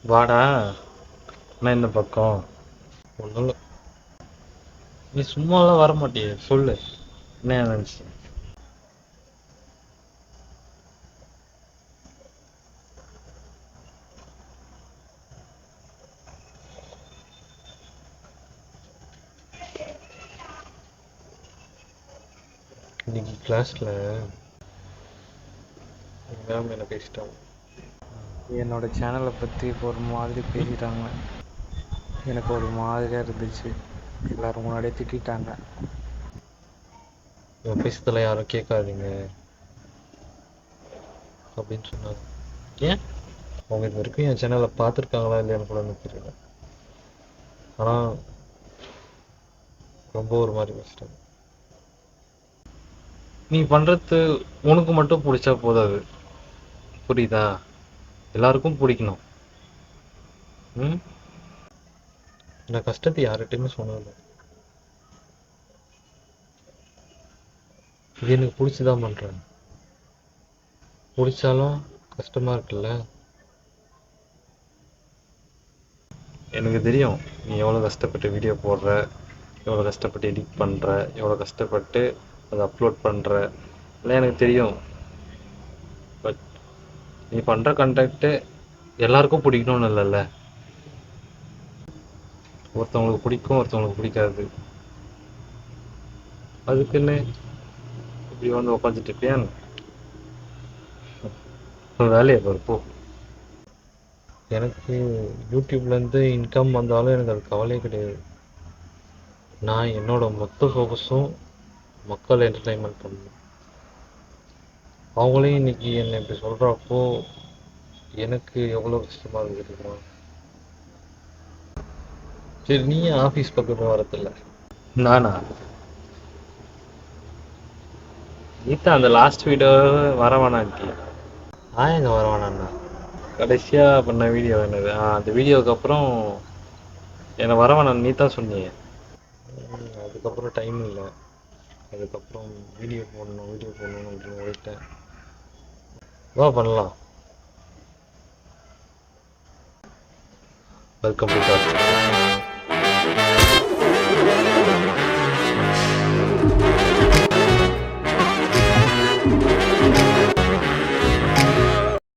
வாடா. நான் இந்த பக்கம் ஒன்றும் இல்லை. நீ சும்மாலாம் வர மாட்டியே, சொல்லு. என்ன நினச்சி? இன்னைக்கு கிளாஸில் மேம் என்ன பேசிட்டாங்க. என்னோட சேனலை பற்றி ஒரு மாதிரி பேசிட்டாங்க. எனக்கு ஒரு மாதிரியாக இருந்துச்சு. எல்லோரும் முன்னாடியே திட்டாங்க. என் பேசுறதுல யாரும் கேட்காதீங்க அப்படின்னு சொன்னாங்க. ஏன் அவங்க இது வரைக்கும் என் சேனலை பார்த்துருக்காங்களா இல்லையான்னு கூட எனக்கு தெரியல. ஆனால் ரொம்ப ஒரு மாதிரி பேசிட்டாங்க. நீ பண்ணுறது உனக்கு மட்டும் பிடிச்சா போதாது, புரியுதா? எல்லாருக்கும் பிடிக்கணும். ம் நான் கஷ்டத்தை யார்கிட்டையுமே சொன்னதில்லை. இது எனக்கு பிடிச்சிதான் பண்ணுறேன். பிடிச்சாலும் கஷ்டமாக இருக்குல்ல. எனக்கு தெரியும் நீ எவ்வளோ கஷ்டப்பட்டு வீடியோ போடுற, எவ்வளோ கஷ்டப்பட்டு எடிட் பண்ணுற, எவ்வளோ கஷ்டப்பட்டு அதை அப்லோட் பண்ணுற எல்லாம் எனக்கு தெரியும். பட் நீ பண்ணுற கண்டக்ட்டு எல்லாருக்கும் பிடிக்கணும்னு இல்லைல்ல. ஒருத்தவங்களுக்கு பிடிக்கும், ஒருத்தவங்களுக்கு பிடிக்காது. அதுக்குன்னு இப்படி வந்து உட்காந்துட்டு இருப்பியான்னு வேலையை பொறுப்போ. எனக்கு யூடியூப்லேருந்து இன்கம் வந்தாலும் எனக்கு அது கவலையே கிடையாது. நான் என்னோட மொத்த ஃபோக்கஸும் மக்கள் என்டர்டைன்மெண்ட் பண்ணணும். அவங்களையும் இன்னைக்கு என்னை இப்படி சொல்கிறப்போ எனக்கு எவ்வளோ கஷ்டமாக இருக்குது தெரியுமா? சரி, நீ ஏன் ஆஃபீஸ் பக்கமே வரதில்ல? நானா? நீதான் அந்த லாஸ்ட் வீடியோ வர வேணான்ட்டியா? நான் எங்கே வர வேணாண்ணா? கடைசியாக பண்ண வீடியோ என்னது? அந்த வீடியோவுக்கு அப்புறம் என்னை வர வேணாம் நீ தான் சொன்னியே. அதுக்கப்புறம் டைம் இல்லை. அதுக்கப்புறம் வீடியோ போடணும் வீடியோ போடணும்னு அப்படின்னு ஓடிட்டேன். வா பண்ணலாம். Welcome to task.